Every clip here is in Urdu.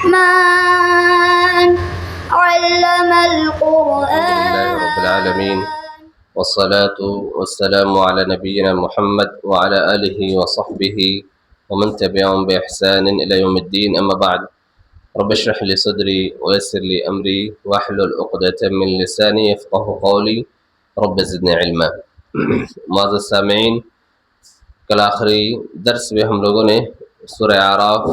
الرحمن علم الحمد لله رب العالمين والصلاة والسلام على نبينا محمد وعلى آله وصحبه ومن تبعهم بإحسان إلى يوم الدين. أما بعد، رب اشرح لي صدري ويسر لي أمري واحلل عقدة من لساني يفقه قولي رب زدني علما. معزز سامعین، کل آخری درس میں ہم لوگوں نے سورہ اعراف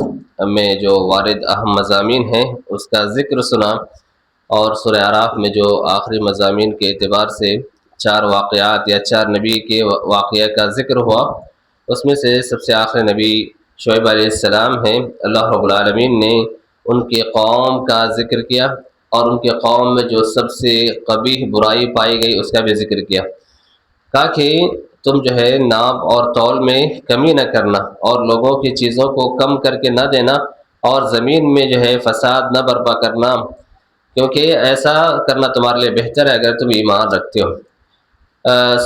میں جو وارد اہم مضامین ہیں اس کا ذکر سنا، اور سورہ اعراف میں جو آخری مضامین کے اعتبار سے 4 واقعات یا 4 نبی کے واقعہ کا ذکر ہوا، اس میں سے سب سے آخری نبی شعیب علیہ السلام ہیں۔ اللہ رب العالمین نے ان کے قوم کا ذکر کیا، اور ان کے قوم میں جو سب سے قبیح برائی پائی گئی اس کا بھی ذکر کیا۔ کہا کہ تم جو ہے ناپ اور تول میں کمی نہ کرنا، اور لوگوں کی چیزوں کو کم کر کے نہ دینا، اور زمین میں جو ہے فساد نہ برپا کرنا، کیونکہ ایسا کرنا تمہارے لیے بہتر ہے اگر تم ایمان رکھتے ہو۔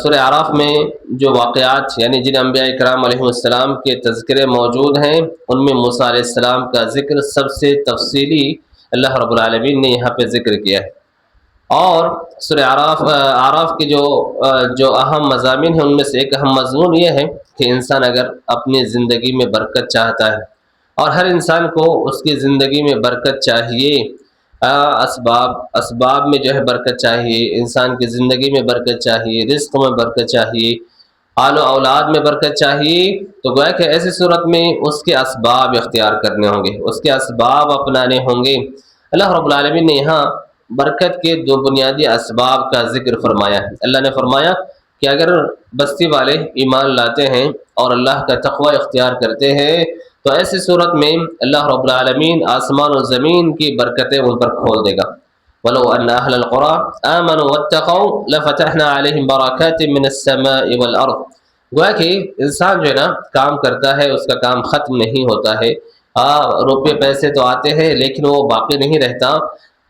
سورہ اعراف میں جو واقعات یعنی جن انبیاء کرام علیہ السلام کے تذکرے موجود ہیں، ان میں موسیٰ علیہ السلام کا ذکر سب سے تفصیلی اللہ رب العالمین نے یہاں پہ ذکر کیا ہے۔ اور سورہ اعراف کے جو اہم مضامین ہیں ان میں سے ایک اہم مضمون یہ ہے کہ انسان اگر اپنی زندگی میں برکت چاہتا ہے، اور ہر انسان کو اس کی زندگی میں برکت چاہیے، اسباب میں جو ہے برکت چاہیے، انسان کی زندگی میں برکت چاہیے، رزق میں برکت چاہیے، آل و اولاد میں برکت چاہیے، تو گویا کہ ایسی صورت میں اس کے اسباب اختیار کرنے ہوں گے، اس کے اسباب اپنانے ہوں گے۔ اللہ رب العالمین نے یہاں برکت کے 2 بنیادی اسباب کا ذکر فرمایا ہے۔ اللہ نے فرمایا کہ اگر بستی والے ایمان لاتے ہیں اور اللہ کا تقوی اختیار کرتے ہیں تو ایسی صورت میں اللہ رب العالمین آسمان و زمین کی برکتیں ان پر کھول دے گا۔ وَلَوْ أَنَّ أَهْلَ الْقُرَىٰ آمَنُوا وَاتَّقَوْا لَفَتَحْنَا عَلَيْهِمْ بَرَكَاتٍ مِّنَ السَّمَاءِ وَالْأَرْضِ۔ گویا کہ انسان جو ہے نا کام کرتا ہے، اس کا کام ختم نہیں ہوتا ہے، روپے پیسے تو آتے ہیں لیکن وہ باقی نہیں رہتا۔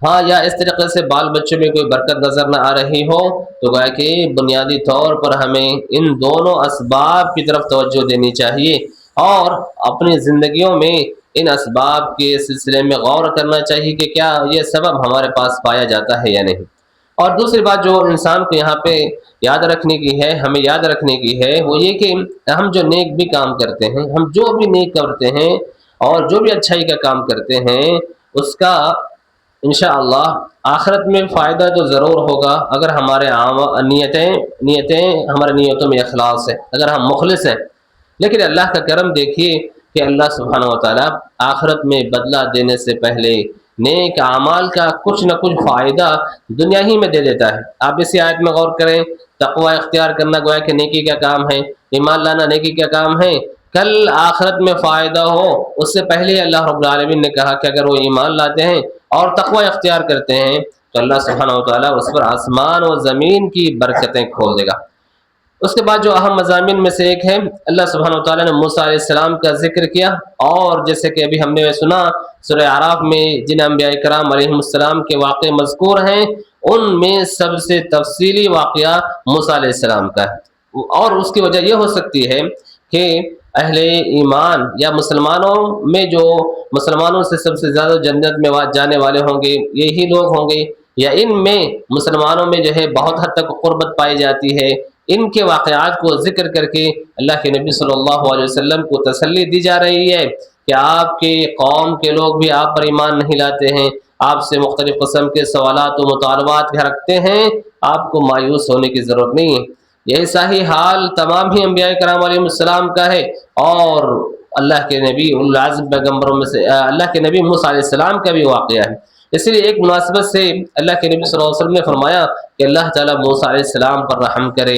ہاں، یا اس طریقے سے بال بچوں میں کوئی برکت نظر نہ آ رہی ہو، تو گویا کہ بنیادی طور پر ہمیں ان دونوں اسباب کی طرف توجہ دینی چاہیے، اور اپنی زندگیوں میں ان اسباب کے سلسلے میں غور کرنا چاہیے کہ کیا یہ سبب ہمارے پاس پایا جاتا ہے یا نہیں۔ اور دوسری بات جو انسان کو یہاں پہ یاد رکھنے کی ہے، ہمیں یاد رکھنے کی ہے، وہ یہ کہ ہم جو نیک بھی کام کرتے ہیں، ہم جو بھی نیک کرتے ہیں اور جو بھی اچھائی کا کام کرتے ہیں، اس کا انشاءاللہ آخرت میں فائدہ تو ضرور ہوگا اگر ہمارے نیتیں ہمارے نیتوں میں اخلاص ہے، اگر ہم مخلص ہیں۔ لیکن اللہ کا کرم دیکھیے کہ اللہ سبحانہ و تعالیٰ آخرت میں بدلہ دینے سے پہلے نیک اعمال کا کچھ نہ کچھ فائدہ دنیا ہی میں دے دیتا ہے۔ آپ اسی آیت میں غور کریں، تقوی اختیار کرنا گویا کہ نیکی کا کام ہے، ایمان لانا نیکی کا کام ہے، کل آخرت میں فائدہ ہو اس سے پہلے اللہ رب العالمین نے کہا کہ اگر وہ ایمان لاتے ہیں اور تقوی اختیار کرتے ہیں تو اللہ سبحانہ و تعالیٰ اس پر آسمان و زمین کی برکتیں کھول دے گا۔ اس کے بعد جو اہم مضامین میں سے ایک ہے، اللہ سبحانہ و تعالیٰ نے موسیٰ علیہ السلام کا ذکر کیا، اور جیسے کہ ابھی ہم نے سنا سورہ اعراف میں جن انبیاء کرام علیہ السلام کے واقعے مذکور ہیں ان میں سب سے تفصیلی واقعہ موسیٰ علیہ السلام کا ہے، اور اس کی وجہ یہ ہو سکتی ہے کہ اہل ایمان یا مسلمانوں میں جو مسلمانوں سے سب سے زیادہ جنت میں جانے والے ہوں گے یہی لوگ ہوں گے، یا ان میں مسلمانوں میں جو ہے بہت حد تک قربت پائی جاتی ہے، ان کے واقعات کو ذکر کر کے اللہ کے نبی صلی اللہ علیہ وسلم کو تسلی دی جا رہی ہے کہ آپ کے قوم کے لوگ بھی آپ پر ایمان نہیں لاتے ہیں، آپ سے مختلف قسم کے سوالات و مطالبات رکھتے ہیں، آپ کو مایوس ہونے کی ضرورت نہیں ہے۔ یہی صحیح حال تمام ہی انبیاء کرام علیہ السلام کا ہے، اور اللہ کے نبی العزم پیغمبروں میں سے اللہ کے نبی موسیٰ علیہ السلام کا بھی واقعہ ہے۔ اس لیے ایک مناسبت سے اللہ کے نبی صلی اللہ علیہ وسلم نے فرمایا کہ اللہ تعالیٰ موسیٰ علیہ السلام پر رحم کرے،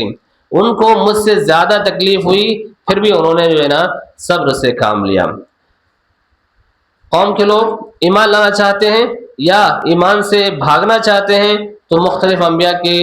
ان کو مجھ سے زیادہ تکلیف ہوئی پھر بھی انہوں نے جو ہے نا صبر سے کام لیا۔ قوم کے لوگ ایمان لانا چاہتے ہیں یا ایمان سے بھاگنا چاہتے ہیں تو مختلف انبیاء کے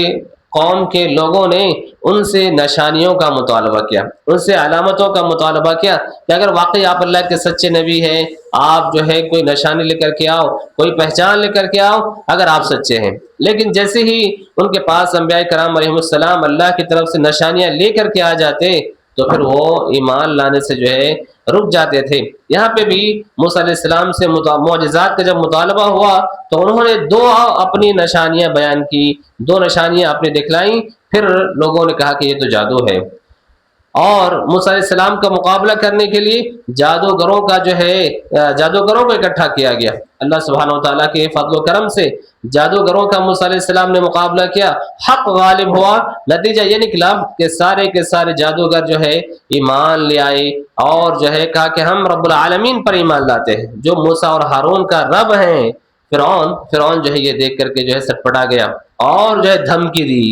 قوم کے لوگوں نے ان سے نشانیوں کا مطالبہ کیا، ان سے علامتوں کا مطالبہ کیا کہ اگر واقعی آپ اللہ کے سچے نبی ہیں، آپ جو ہے کوئی نشانی لے کر کے آؤ، کوئی پہچان لے کر کے آؤ اگر آپ سچے ہیں۔ لیکن جیسے ہی ان کے پاس انبیاء کرام علیہ السلام اللہ کی طرف سے نشانیاں لے کر کے آ جاتے تو پھر وہ ایمان لانے سے جو ہے رک جاتے تھے۔ یہاں پہ بھی موسیٰ علیہ السلام سے معجزات کا جب مطالبہ ہوا تو انہوں نے دو اپنی نشانیاں بیان کی، دو نشانیاں اپنی دکھلائیں، پھر لوگوں نے کہا کہ یہ تو جادو ہے۔ اور موسیٰ علیہ السلام کا مقابلہ کرنے کے لیے جادوگروں کا جو ہے جادوگروں کو اکٹھا کیا گیا۔ اللہ سبحانہ وتعالیٰ کے فضل و کرم سے جادوگروں کا موسیٰ علیہ السلام نے مقابلہ کیا، حق غالب ہوا، نتیجہ یہ نکلا کہ سارے کے سارے جادوگر جو ہے ایمان لے آئے اور جو ہے کہا کہ ہم رب العالمین پر ایمان لاتے ہیں جو موسیٰ اور ہارون کا رب ہیں۔ فرعون جو ہے یہ دیکھ کر کے جو ہے سٹپٹا گیا اور جو ہے دھمکی دی۔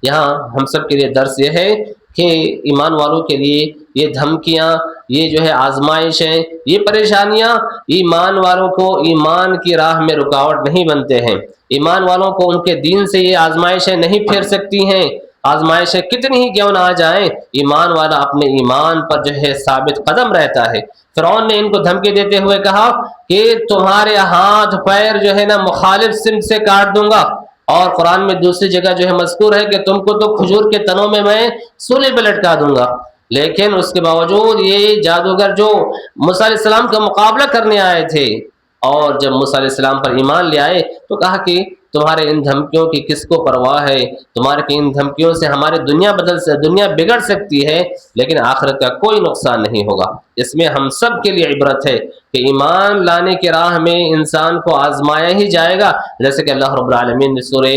یہاں ہم سب کے لیے درس یہ ہے کہ ایمان والوں کے لیے یہ دھمکیاں، یہ جو ہے آزمائشیں، یہ پریشانیاں ایمان والوں کو ایمان کی راہ میں رکاوٹ نہیں بنتے ہیں۔ ایمان والوں کو ان کے دین سے یہ آزمائشیں نہیں پھیر سکتی ہیں۔ آزمائشیں کتنی ہی کیوں نہ آ جائیں، ایمان والا اپنے ایمان پر جو ہے ثابت قدم رہتا ہے۔ فرعون نے ان کو دھمکی دیتے ہوئے کہا کہ تمہارے ہاتھ پیر جو ہے نا مخالف سمت سے کاٹ دوں گا، اور قرآن میں دوسری جگہ جو ہے مذکور ہے کہ تم کو تو کھجور کے تنوں میں سولی پہ لٹکا دوں گا۔ لیکن اس کے باوجود یہ جادوگر جو موسیٰ علیہ السلام کا مقابلہ کرنے آئے تھے اور جب موسیٰ علیہ السلام پر ایمان لے آئے تو کہا کہ تمہارے ان دھمکیوں کی کس کو پرواہ ہے، تمہارے ان دھمکیوں سے ہماری دنیا بگڑ سکتی ہے لیکن آخرت کا کوئی نقصان نہیں ہوگا۔ اس میں ہم سب کے لیے عبرت ہے کہ ایمان لانے کی راہ میں انسان کو آزمایا ہی جائے گا، جیسے کہ اللہ رب العالمین نے سورہ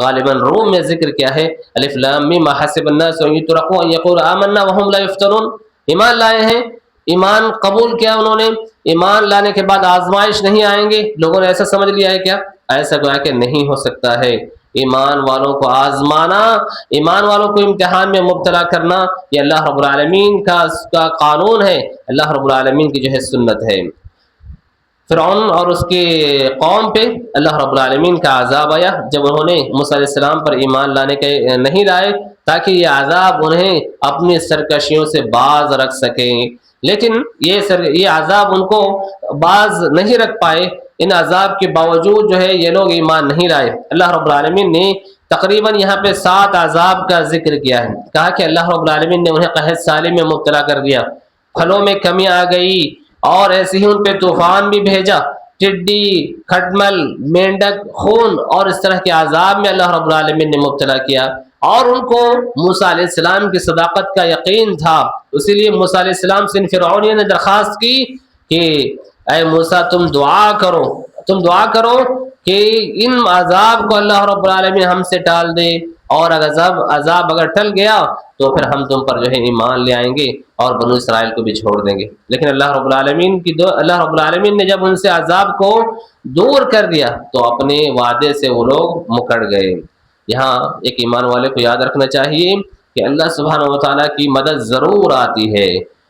غالباً روم میں ذکر کیا ہے، الف لام میم حسب الناس ان یترکوا ان یقولوا آمنا وهم لا یفتنون۔ ایمان لائے ہیں، ایمان قبول کیا انہوں نے، ایمان لانے کے بعد آزمائش نہیں آئیں گے، لوگوں نے ایسا سمجھ لیا ہے کیا؟ ایسا گویا کہ نہیں ہو سکتا ہے۔ ایمان والوں کو آزمانا، ایمان والوں کو امتحان میں مبتلا کرنا، یہ اللہ رب العالمین کا قانون ہے، اللہ رب العالمین کی جو ہے سنت ہے۔ فرعون اور اس کے قوم پہ اللہ رب العالمین کا عذاب آیا جب انہوں نے موسیٰ علیہ السلام پر ایمان لانے کے نہیں لائے، تاکہ یہ عذاب انہیں اپنی سرکشیوں سے باز رکھ سکیں، لیکن یہ عذاب ان کو باز نہیں رکھ پائے۔ ان عذاب کے باوجود جو ہے یہ لوگ ایمان نہیں لائے۔ اللہ رب العالمین نے تقریباً یہاں پہ 7 عذاب کا ذکر کیا ہے، کہا کہ اللہ رب العالمین نے انہیں قحط سالی میں مبتلا کر دیا، پھلوں میں کمی آ گئی، اور ایسے ہی ان پہ طوفان بھی بھیجا، ٹڈی، کھٹمل، مینڈک، خون اور اس طرح کے عذاب میں اللہ رب العالمین نے مبتلا کیا۔ اور ان کو موسیٰ علیہ السلام کی صداقت کا یقین تھا، اسی لیے موسیٰ علیہ السلام سے ان فرعونیوں نے درخواست کی کہ اے موسیٰ تم دعا کرو کہ ان عذاب کو اللہ رب العالمین ہم سے ٹال دے، اور عذاب اگر ٹل گیا تو پھر ہم تم پر جو ہے ایمان لے آئیں گے اور بنو اسرائیل کو بھی چھوڑ دیں گے۔ لیکن اللہ رب العالمین نے جب ان سے عذاب کو دور کر دیا تو اپنے وعدے سے وہ لوگ مکر گئے۔ یہاں ایک ایمان والے کو یاد رکھنا چاہیے کہ اللہ سبحانہ وتعالیٰ کی مدد ضرور آتی ہے۔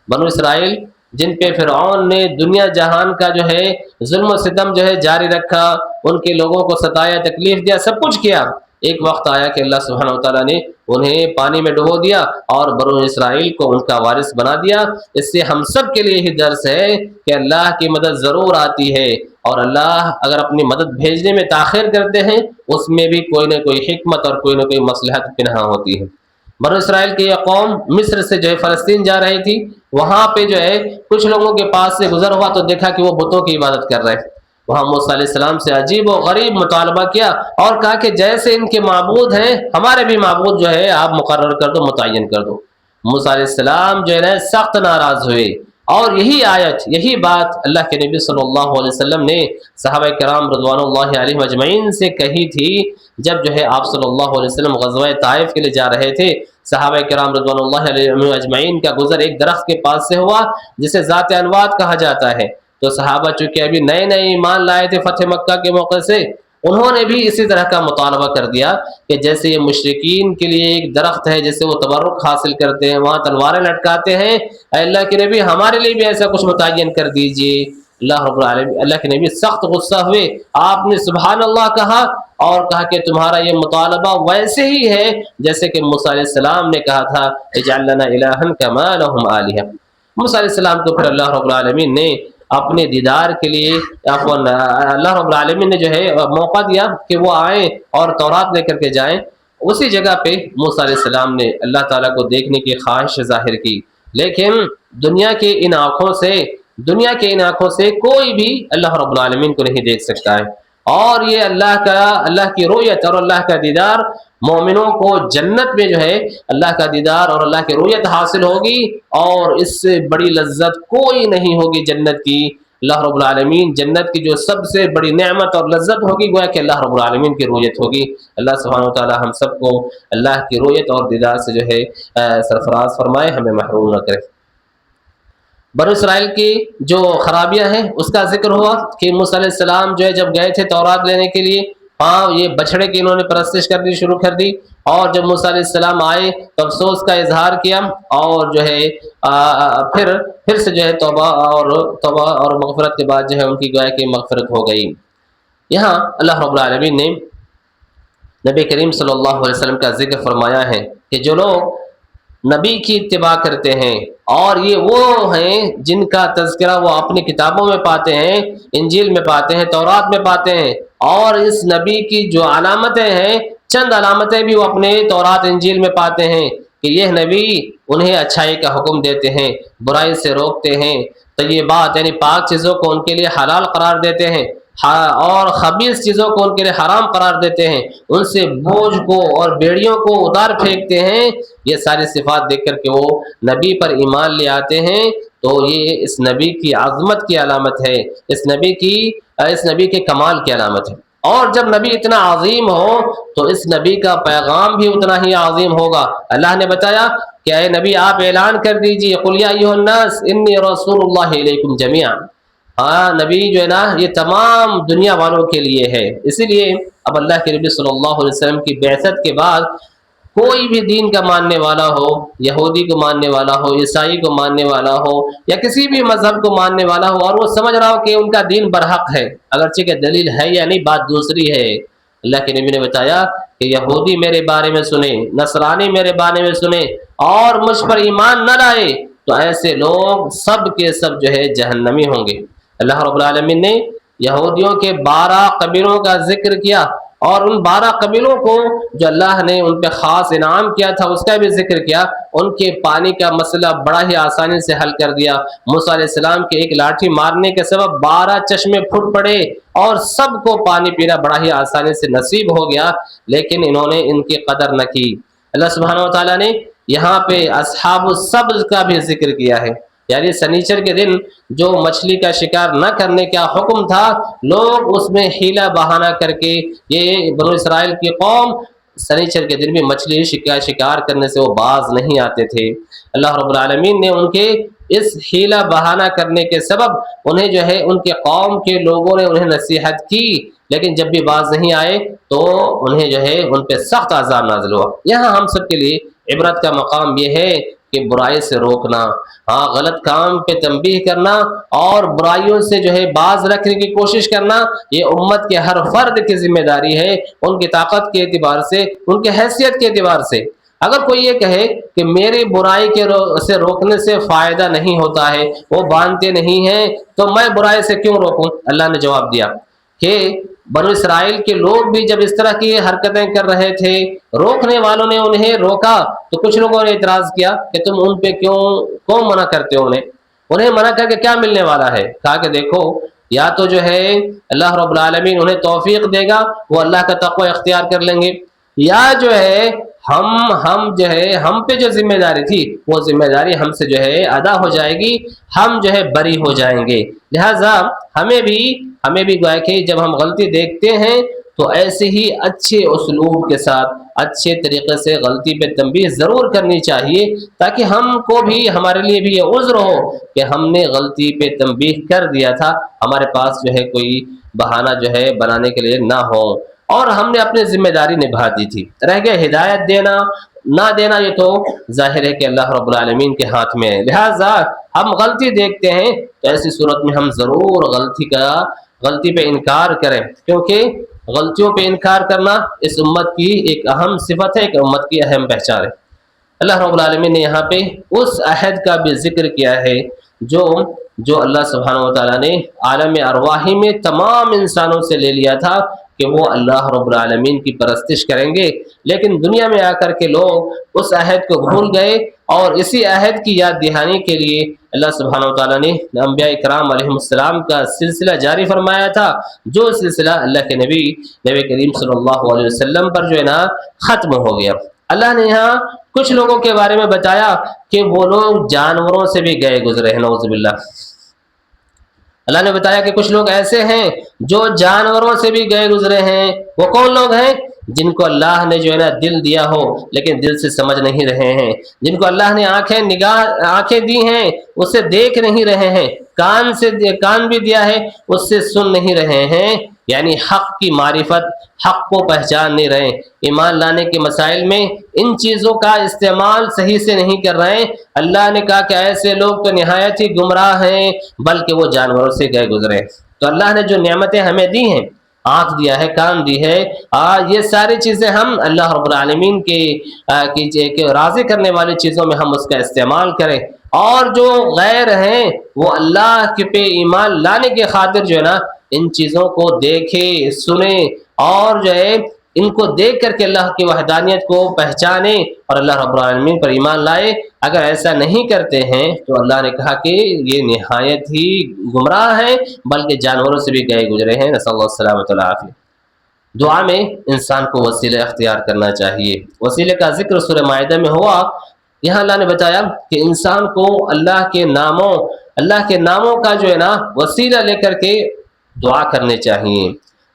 بنو اسرائیل جن پہ فرعون نے دنیا جہان کا جو ہے ظلم و ستم جو ہے جاری رکھا، ان کے لوگوں کو ستایا، تکلیف دیا، سب کچھ کیا، ایک وقت آیا کہ اللہ سبحانہ وتعالیٰ نے انہیں پانی میں ڈبو دیا اور بنو اسرائیل کو ان کا وارث بنا دیا۔ اس سے ہم سب کے لیے ہی درس ہے کہ اللہ کی مدد ضرور آتی ہے، اور اللہ اگر اپنی مدد بھیجنے میں تاخیر کرتے ہیں اس میں بھی کوئی نہ کوئی حکمت اور کوئی نہ کوئی مصلحت پنہاں ہوتی ہے۔ بنو اسرائیل کی یہ قوم مصر سے جو ہے فلسطین جا رہی تھی، وہاں پہ جو ہے کچھ لوگوں کے پاس سے گزر ہوا تو دیکھا کہ وہ بتوں کی عبادت کر رہے۔ وہاں موسیٰ علیہ السلام سے عجیب و غریب مطالبہ کیا اور کہا کہ جیسے ان کے معبود ہیں ہمارے بھی معبود جو ہے آپ مقرر کر دو، متعین کر دو۔ موسیٰ علیہ السلام جو ہے سخت ناراض ہوئے، اور یہی آیت، یہی بات اللہ کے نبی صلی اللہ علیہ وسلم نے صحابہ کرام رضوان اللہ علیہم اجمعین سے کہی تھی جب جو ہے آپ صلی اللہ علیہ وسلم غزوہ طائف کے لیے جا رہے تھے۔ صحابہ کرام رضوان اللہ علیہم اجمعین کا گزر ایک درخت کے پاس سے ہوا جسے ذات انواد کہا جاتا ہے، تو صحابہ چونکہ ابھی نئے ایمان لائے تھے فتح مکہ کے موقع سے، انہوں نے بھی اسی طرح کا مطالبہ کر دیا کہ جیسے یہ مشرکین کے لیے ایک درخت ہے جس سے وہ تبرک حاصل کرتے ہیں، وہاں تلواریں لٹکاتے ہیں، اے اللہ کے نبی ہمارے لیے بھی ایسا کچھ متعین کر دیجئے۔ اللہ کے نبی سخت غصہ ہوئے، آپ نے سبحان اللہ کہا اور کہا کہ تمہارا یہ مطالبہ ویسے ہی ہے جیسے کہ موسیٰ علیہ السلام نے کہا تھا اجعل لنا الہا کما لہم آلہہ۔ موسیٰ علیہ السلام کو پھر اللہ رب العالمین نے اپنے دیدار کے لیے اللہ رب العالمین نے جو ہے موقع دیا کہ وہ آئیں اور تورات لے کر کے جائیں۔ اسی جگہ پہ موسیٰ علیہ السلام نے اللہ تعالیٰ کو دیکھنے کی خواہش ظاہر کی، لیکن دنیا کے ان آنکھوں سے کوئی بھی اللہ رب العالمین کو نہیں دیکھ سکتا ہے۔ اور یہ اللہ کی رؤیت اور اللہ کا دیدار مومنوں کو جنت میں جو ہے اللہ کا دیدار اور اللہ کی رؤیت حاصل ہوگی، اور اس سے بڑی لذت کوئی نہیں ہوگی جنت کی۔ اللہ رب العالمین جنت کی جو سب سے بڑی نعمت اور لذت ہوگی گویا کہ اللہ رب العالمین کی رؤیت ہوگی۔ اللہ سبحانہ وتعالی ہم سب کو اللہ کی رؤیت اور دیدار سے جو ہے سرفراز فرمائے، ہمیں محروم نہ کرے۔ بنو اسرائیل کی جو خرابیاں ہیں اس کا ذکر ہوا کہ موسیٰ علیہ السلام جو ہے جب گئے تھے تورات لینے کے لیے، یہ بچھڑے کی انہوں نے پرستش کرنی شروع کر دی، اور جب موسیٰ علیہ السلام آئے تو افسوس کا اظہار کیا، اور جو ہے پھر سے جو ہے توبہ اور مغفرت کے بعد جو ہے ان کی گویا کہ مغفرت ہو گئی۔ یہاں اللہ رب العالمین نے نبی کریم صلی اللہ علیہ وسلم کا ذکر فرمایا ہے کہ جو لوگ نبی کی اتباع کرتے ہیں، اور یہ وہ ہیں جن کا تذکرہ وہ اپنی کتابوں میں پاتے ہیں، انجیل میں پاتے ہیں، تورات میں پاتے ہیں، اور اس نبی کی جو علامتیں ہیں چند علامتیں بھی وہ اپنے تورات انجیل میں پاتے ہیں کہ یہ نبی انہیں اچھائی کا حکم دیتے ہیں، برائی سے روکتے ہیں، طیبات یعنی پاک چیزوں کو ان کے لیے حلال قرار دیتے ہیں، اور خبیث چیزوں کو ان کے لیے حرام قرار دیتے ہیں، ان سے بوجھ کو اور بیڑیوں کو اتار پھینکتے ہیں۔ یہ ساری صفات دیکھ کر کے وہ نبی پر ایمان لے آتے ہیں، تو یہ اس نبی کی عظمت کی علامت ہے، اس نبی کے کمال کی علامت ہے۔ اور جب نبی اتنا عظیم ہو تو اس نبی کا پیغام بھی اتنا ہی عظیم ہوگا۔ اللہ نے بتایا کہ اے نبی آپ اعلان کر دیجئے، قل یا ایھا الناس انی رسول اللہ الیکم جمیعا۔ نبی جو ہے نا یہ تمام دنیا والوں کے لیے ہے، اسی لیے اب اللہ کے نبی صلی اللہ علیہ وسلم کی بعثت کے بعد کوئی بھی دین کا ماننے والا ہو، یہودی کو ماننے والا ہو، عیسائی کو ماننے والا ہو، یا کسی بھی مذہب کو ماننے والا ہو، اور وہ سمجھ رہا ہو کہ ان کا دین برحق ہے، اگرچہ کہ دلیل ہے یا نہیں بات دوسری ہے، اللہ کے نبی نے بتایا کہ یہودی میرے بارے میں سنیں، نصرانی میرے بارے میں سنیں، اور مجھ پر ایمان نہ لائے تو ایسے لوگ سب کے سب جو ہے جہنمی ہوں گے۔ اللہ رب العالمین نے یہودیوں کے 12 قبیلوں کا ذکر کیا، اور ان 12 قبیلوں کو جو اللہ نے ان پہ خاص انعام کیا تھا اس کا بھی ذکر کیا۔ ان کے پانی کا مسئلہ بڑا ہی آسانی سے حل کر دیا۔ موسیٰ علیہ السلام کے ایک لاٹھی مارنے کے سبب 12 چشمے پھوٹ پڑے، اور سب کو پانی پینا بڑا ہی آسانی سے نصیب ہو گیا، لیکن انہوں نے ان کی قدر نہ کی۔ اللہ سبحانہ وتعالیٰ نے یہاں پہ اصحاب السبت کا بھی ذکر کیا ہے، یعنی سنیچر کے دن جو مچھلی کا شکار نہ کرنے کا حکم تھا، لوگ اس میں حیلہ بہانہ کر کے، یہ بنو اسرائیل کی قوم سنیچر کے دن بھی مچھلی شکار کرنے سے وہ باز نہیں آتے تھے۔ اللہ رب العالمین نے ان کے اس حیلہ بہانہ کرنے کے سبب انہیں جو ہے ان کے قوم کے لوگوں نے انہیں نصیحت کی، لیکن جب بھی باز نہیں آئے تو انہیں جو ہے ان پہ سخت عذاب نازل ہوا۔ یہاں ہم سب کے لیے عبرت کا مقام یہ ہے کہ برائی سے روکنا، غلط کام پہ تنبیہ کرنا، اور برائیوں سے جو ہے باز رکھنے کی کوشش کرنا، یہ امت کے ہر فرد کی ذمہ داری ہے، ان کی طاقت کے اعتبار سے، ان کی حیثیت کے اعتبار سے۔ اگر کوئی یہ کہے کہ میری برائی سے روکنے سے فائدہ نہیں ہوتا ہے، وہ مانتے نہیں ہیں، تو میں برائی سے کیوں روکوں؟ اللہ نے جواب دیا کہ بنو اسرائیل کے لوگ بھی جب اس طرح کی حرکتیں کر رہے تھے، روکنے والوں نے انہیں روکا تو کچھ لوگوں نے اعتراض کیا کہ تم ان پہ کیوں منع کرتے ہو؟ انہیں منع کر کے کیا ملنے والا ہے؟ کہا کہ دیکھو، یا تو جو ہے اللہ رب العالمین انہیں توفیق دے گا، وہ اللہ کا تقوی اختیار کر لیں گے، یا جو ہے ہم پہ جو ذمہ داری تھی وہ ذمہ داری ہم سے جو ہے ادا ہو جائے گی، ہم جو ہے بری ہو جائیں گے۔ لہٰذا ہمیں بھی گویا کہ جب ہم غلطی دیکھتے ہیں تو ایسے ہی اچھے اسلوب کے ساتھ اچھے طریقے سے غلطی پہ تنبیہ ضرور کرنی چاہیے، تاکہ ہم کو بھی، ہمارے لیے بھی یہ عذر ہو کہ ہم نے غلطی پہ تنبیہ کر دیا تھا، ہمارے پاس جو ہے کوئی بہانہ جو ہے بنانے کے لیے نہ ہو، اور ہم نے اپنی ذمہ داری نبھا دی تھی۔ رہ گئے ہدایت دینا نہ دینا، یہ تو ظاہر ہے کہ اللہ رب العالمین کے ہاتھ میں ہے۔ لہٰذا ہم غلطی دیکھتے ہیں تو ایسی صورت میں ہم ضرور غلطی پہ انکار کریں، کیونکہ غلطیوں پہ انکار کرنا اس امت کی ایک اہم صفت ہے، ایک امت کی اہم پہچان ہے۔ اللہ رب العالمین نے یہاں پہ اس عہد کا بھی ذکر کیا ہے جو جو اللہ سبحانہ و تعالیٰ نے عالم ارواحی میں تمام انسانوں سے لے لیا تھا کہ وہ اللہ رب العالمین کی پرستش کریں گے، لیکن دنیا میں آ کر کے لوگ اس عہد کو بھول گئے، اور اسی عہد کی یاد دہانی کے لیے اللہ سبحانہ و تعالیٰ نے انبیاء کرام علیہ السلام کا سلسلہ جاری فرمایا تھا، جو سلسلہ اللہ کے نبی کریم صلی اللہ علیہ وسلم پر جو ہے نا ختم ہو گیا۔ اللہ نے یہاں کچھ لوگوں کے بارے میں بتایا کہ وہ لوگ جانوروں سے بھی گئے گزرے ہیں، نعوذ باللہ۔ اللہ نے بتایا کہ کچھ لوگ ایسے ہیں جو جانوروں سے بھی گئے گزرے ہیں۔ وہ کون لوگ ہیں؟ جن کو اللہ نے جو ہے نا دل دیا ہو لیکن دل سے سمجھ نہیں رہے ہیں، جن کو اللہ نے آنکھیں دی ہیں اس سے دیکھ نہیں رہے ہیں، کان بھی دیا ہے اس سے سن نہیں رہے ہیں، یعنی حق کی معرفت، حق کو پہچان نہیں رہے، ایمان لانے کے مسائل میں ان چیزوں کا استعمال صحیح سے نہیں کر رہے ہیں۔ اللہ نے کہا کہ ایسے لوگ تو نہایت ہی گمراہ ہیں، بلکہ وہ جانوروں سے گئے گزرے۔ تو اللہ نے جو نعمتیں ہمیں دی ہیں، آنکھ دیا ہے، کان دی ہے، یہ ساری چیزیں ہم اللہ رب العالمین کے راضی کرنے والی چیزوں میں ہم اس کا استعمال کریں، اور جو غیر ہیں وہ اللہ کے پہ ایمان لانے کے خاطر جو ہے نا ان چیزوں کو دیکھے، سنے، اور جو ہے ان کو دیکھ کر کے اللہ کی وحدانیت کو پہچانے اور اللہ رب العالمین پر ایمان لائے۔ اگر ایسا نہیں کرتے ہیں تو اللہ نے کہا کہ یہ نہایت ہی گمراہ ہیں، بلکہ جانوروں سے بھی گئے گزرے ہیں۔ نسأل اللہ السلامۃ والعافیہ۔ دعا میں انسان کو وسیلہ اختیار کرنا چاہیے۔ وسیلے کا ذکر سورہ مائدہ میں ہوا، یہاں اللہ نے بتایا کہ انسان کو اللہ کے ناموں کا جو ہے نا وسیلہ لے کر کے دعا کرنے چاہیے۔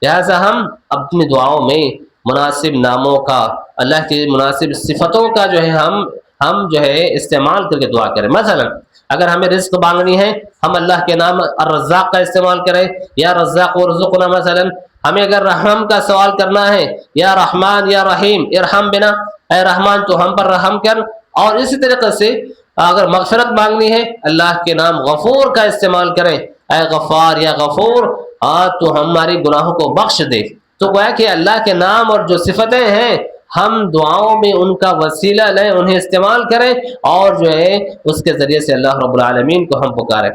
لہذا ہم اپنی دعاؤں میں مناسب ناموں کا، اللہ کی مناسب صفتوں کا جو ہے ہم جو ہے استعمال کر کے دعا کریں۔ مثلا اگر ہمیں رزق مانگنی ہے، ہم اللہ کے نام الرزاق کا استعمال کریں، یا رزاق ورزقنا۔ مثلا ہمیں اگر رحم کا سوال کرنا ہے، یا رحمان یا رحیم ارحم بنا، اے رحمان تو ہم پر رحم کر۔ اور اسی طریقے سے اگر مغفرت مانگنی ہے، اللہ کے نام غفور کا استعمال کریں، اے غفار یا غفور تو ہماری گناہوں کو بخش دے۔ تو گویا کہ اللہ کے نام اور جو صفتیں ہیں ہم دعاؤں میں ان کا وسیلہ لیں، انہیں استعمال کریں، اور جو ہے اس کے ذریعے سے اللہ رب العالمین کو ہم پکاریں۔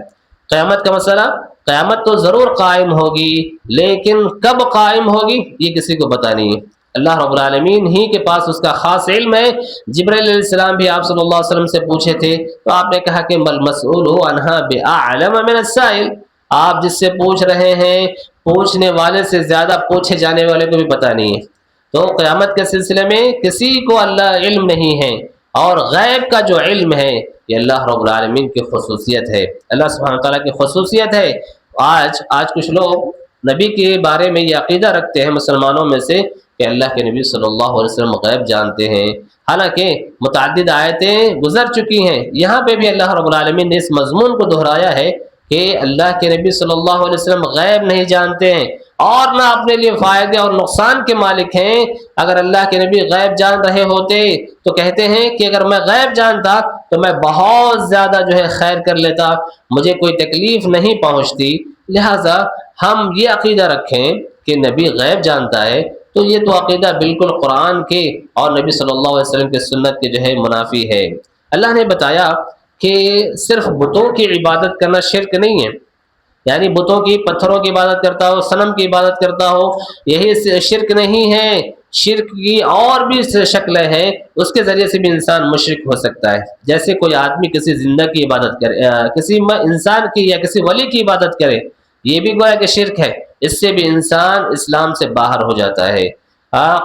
قیامت کا مسئلہ، قیامت تو ضرور قائم ہوگی، لیکن کب قائم ہوگی یہ کسی کو پتہ نہیں ہے، اللہ رب العالمین ہی کے پاس اس کا خاص علم ہے۔ جبرائیل علیہ السلام بھی آپ صلی اللہ علیہ وسلم سے پوچھے تھے تو آپ نے کہا کہ مل مسئول عنہا بأعلم من السائل، آپ جس سے پوچھ رہے ہیں پوچھنے والے سے زیادہ پوچھے جانے والے کو بھی پتہ نہیں ہے۔ تو قیامت کے سلسلے میں کسی کو اللہ علم نہیں ہے، اور غیب کا جو علم ہے یہ اللہ رب العالمین کی خصوصیت ہے، اللہ سبحانہ تعالیٰ کی خصوصیت ہے۔ آج کچھ لوگ نبی کے بارے میں یہ عقیدہ رکھتے ہیں مسلمانوں میں سے کہ اللہ کے نبی صلی اللہ علیہ وسلم غیب جانتے ہیں، حالانکہ متعدد آیتیں گزر چکی ہیں، یہاں پہ بھی اللہ رب العالمین نے اس مضمون کو دہرایا ہے کہ اللہ کے نبی صلی اللہ علیہ وسلم غیب نہیں جانتے ہیں، اور نہ اپنے لیے فائدے اور نقصان کے مالک ہیں۔ اگر اللہ کے نبی غیب جان رہے ہوتے تو کہتے ہیں کہ اگر میں غیب جانتا تو میں بہت زیادہ جو ہے خیر کر لیتا، مجھے کوئی تکلیف نہیں پہنچتی۔ لہٰذا ہم یہ عقیدہ رکھیں کہ نبی غیب جانتا ہے تو یہ تو عقیدہ بالکل قرآن کے اور نبی صلی اللہ علیہ وسلم کے سنت کے جو ہے منافی ہے۔ اللہ نے بتایا کہ صرف بتوں کی عبادت کرنا شرک نہیں ہے، یعنی بتوں کی، پتھروں کی عبادت کرتا ہو، صنم کی عبادت کرتا ہو، یہی شرک نہیں ہے۔ شرک کی اور بھی شکلیں ہیں، اس کے ذریعے سے بھی انسان مشرک ہو سکتا ہے۔ جیسے کوئی آدمی کسی زندہ کی عبادت کرے، کسی انسان کی یا کسی ولی کی عبادت کرے، یہ بھی گویا کہ شرک ہے، اس سے بھی انسان اسلام سے باہر ہو جاتا ہے۔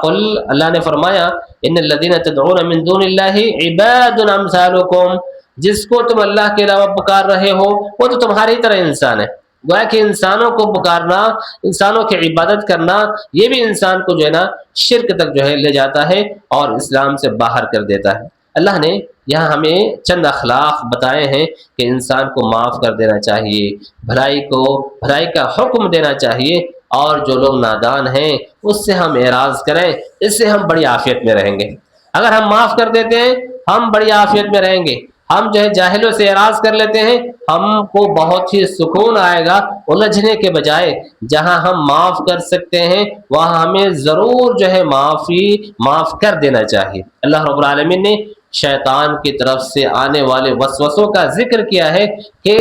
قل، اللہ نے فرمایا ان الذین تدعون من دون اللہ عباد امثالکم، جس کو تم اللہ کے علاوہ پکار رہے ہو وہ تو تمہاری طرح انسان ہے۔ گویا کہ انسانوں کو پکارنا، انسانوں کی عبادت کرنا، یہ بھی انسان کو جو ہے نا شرک تک جو ہے لے جاتا ہے اور اسلام سے باہر کر دیتا ہے۔ اللہ نے یہاں ہمیں چند اخلاق بتائے ہیں کہ انسان کو معاف کر دینا چاہیے، بھلائی کا حکم دینا چاہیے، اور جو لوگ نادان ہیں اس سے ہم اعراض کریں، اس سے ہم بڑی عافیت میں رہیں گے۔ اگر ہم معاف کر دیتے ہیں ہم بڑی عافیت میں رہیں گے۔ ہم جو ہے جاہلوں سے اعراض کر لیتے ہیں، ہم کو بہت ہی سکون آئے گا، الجھنے کے بجائے جہاں ہم معاف کر سکتے ہیں وہاں ہمیں ضرور جو ہے معاف کر دینا چاہیے۔ اللہ رب العالمین نے شیطان کی طرف سے آنے والے وسوسوں کا ذکر کیا ہے کہ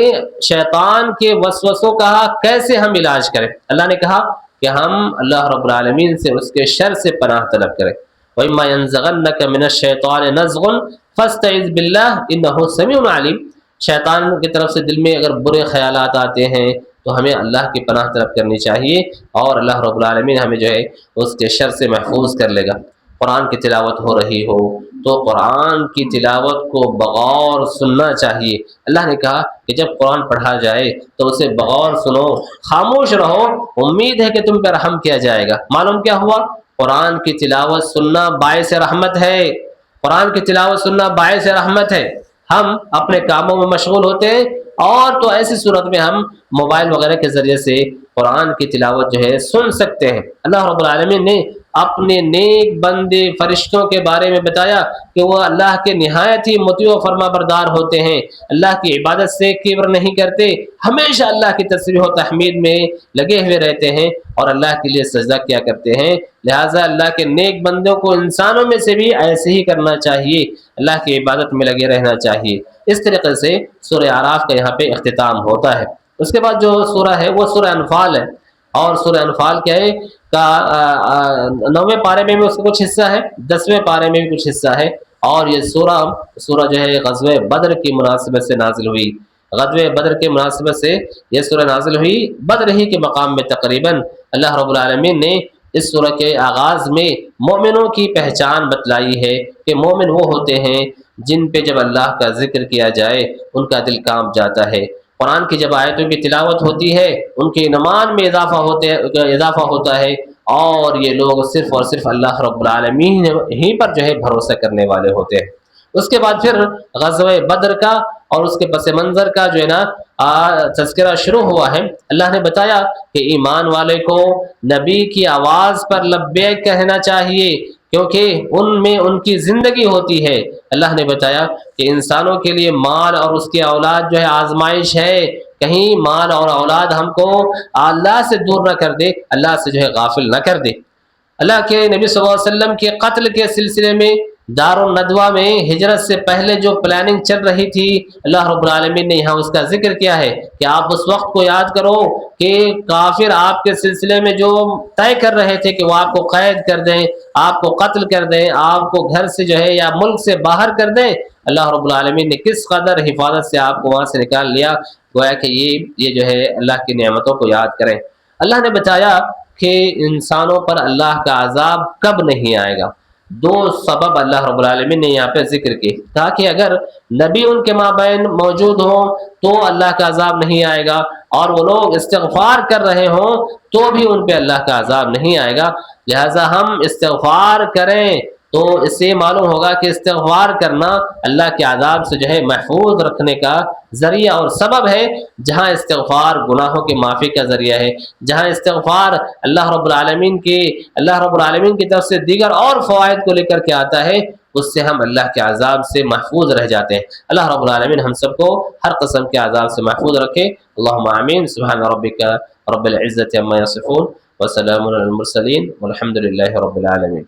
شیطان کے وسوسوں کا کیسے ہم علاج کریں۔ اللہ نے کہا کہ ہم اللہ رب العالمین سے اس کے شر سے پناہ طلب کریں۔ وَإِمَّا يَنزَغَنَّكَ مِنَ الشَّيْطَانِ نَزْغٌ فَاسْتَعِذْ بِاللَّهِ إِنَّهُ سَمِيعٌ عَلِيمٌ۔ شیطان کی طرف سے دل میں اگر برے خیالات آتے ہیں تو ہمیں اللہ کی پناہ طلب کرنی چاہیے، اور اللہ رب العالمین ہمیں جو ہے اس کے شر سے محفوظ کر لے گا۔ قرآن کی تلاوت ہو رہی ہو تو قرآن کی تلاوت کو بغور سننا چاہیے۔ اللہ نے کہا کہ جب قرآن پڑھا جائے تو اسے بغور سنو، خاموش رہو، امید ہے کہ تم پہ رحم کیا جائے گا۔ معلوم کیا ہوا؟ قرآن کی تلاوت سننا باعث رحمت ہے، قرآن کی تلاوت سننا باعث رحمت ہے۔ ہم اپنے کاموں میں مشغول ہوتے ہیں، اور تو ایسی صورت میں ہم موبائل وغیرہ کے ذریعے سے قرآن کی تلاوت جو ہے سن سکتے ہیں۔ اللہ رب العالمین نے اپنے نیک بندے فرشتوں کے بارے میں بتایا کہ وہ اللہ کے نہایت ہی مطیع و فرما بردار ہوتے ہیں، اللہ کی عبادت سے کبر نہیں کرتے، ہمیشہ اللہ کی تسبیح و تحمید میں لگے ہوئے رہتے ہیں اور اللہ کے لیے سجدہ کیا کرتے ہیں۔ لہٰذا اللہ کے نیک بندوں کو انسانوں میں سے بھی ایسے ہی کرنا چاہیے، اللہ کی عبادت میں لگے رہنا چاہیے۔ اس طریقے سے سورہ اعراف کا یہاں پہ اختتام ہوتا ہے۔ اس کے بعد جو سورہ ہے وہ سورہ انفال ہے، اور سورہ انفال کیا ہے کا 9ویں پارے میں بھی اس کا کچھ حصہ ہے، 10ویں پارے میں بھی کچھ حصہ ہے، اور یہ سورہ جو ہے غزوہ بدر کی مناسبت سے نازل ہوئی۔ غزوہ بدر کے مناسبت سے یہ سورہ نازل ہوئی، بدر ہی کے مقام میں تقریباً اللہ رب العالمین نے اس سورہ کے آغاز میں مومنوں کی پہچان بتلائی ہے کہ مومن وہ ہوتے ہیں جن پہ جب اللہ کا ذکر کیا جائے ان کا دل کانپ جاتا ہے۔ قرآن کی جب آیتوں کی تلاوت ہوتی ہے ان کے ایمان میں اضافہ ہوتا ہے، اور یہ لوگ صرف اور صرف اللہ رب العالمین ہی پر جو ہے بھروسہ کرنے والے ہوتے ہیں۔ اس کے بعد پھر غزوہ بدر کا اور اس کے پس منظر کا جو ہے نا تذکرہ شروع ہوا ہے۔ اللہ نے بتایا کہ ایمان والے کو نبی کی آواز پر لبیک کہنا چاہیے، کیونکہ ان میں ان کی زندگی ہوتی ہے۔ اللہ نے بتایا کہ انسانوں کے لیے مال اور اس کی اولاد جو ہے آزمائش ہے، کہیں مال اور اولاد ہم کو اللہ سے دور نہ کر دے، اللہ سے جو ہے غافل نہ کر دے۔ اللہ کے نبی صلی اللہ علیہ وسلم کے قتل کے سلسلے میں دار الندوہ میں ہجرت سے پہلے جو پلاننگ چل رہی تھی، اللہ رب العالمین نے یہاں اس کا ذکر کیا ہے کہ آپ اس وقت کو یاد کرو کہ کافر آپ کے سلسلے میں جو طے کر رہے تھے کہ وہ آپ کو قید کر دیں، آپ کو قتل کر دیں، آپ کو گھر سے جو ہے یا ملک سے باہر کر دیں، اللہ رب العالمین نے کس قدر حفاظت سے آپ کو وہاں سے نکال لیا۔ گویا کہ یہ جو ہے اللہ کی نعمتوں کو یاد کریں۔ اللہ نے بتایا کہ انسانوں پر اللہ کا عذاب کب نہیں آئے گا۔ دو سبب اللہ رب العالمین نے یہاں پہ ذکر کی، تاکہ اگر نبی ان کے مابین موجود ہوں تو اللہ کا عذاب نہیں آئے گا، اور وہ لوگ استغفار کر رہے ہوں تو بھی ان پہ اللہ کا عذاب نہیں آئے گا۔ لہٰذا ہم استغفار کریں تو اس سے معلوم ہوگا کہ استغفار کرنا اللہ کے عذاب سے جو ہے محفوظ رکھنے کا ذریعہ اور سبب ہے۔ جہاں استغفار گناہوں کی معافی کا ذریعہ ہے، جہاں استغفار اللہ رب العالمین کی طرف سے دیگر اور فوائد کو لے کر کے آتا ہے، اس سے ہم اللہ کے عذاب سے محفوظ رہ جاتے ہیں۔ اللہ رب العالمین ہم سب کو ہر قسم کے عذاب سے محفوظ رکھے۔ اللہم آمین۔ سبحان ربک رب العزت عما یصفون وسلام علی المرسلین والحمد للہ رب العالمین۔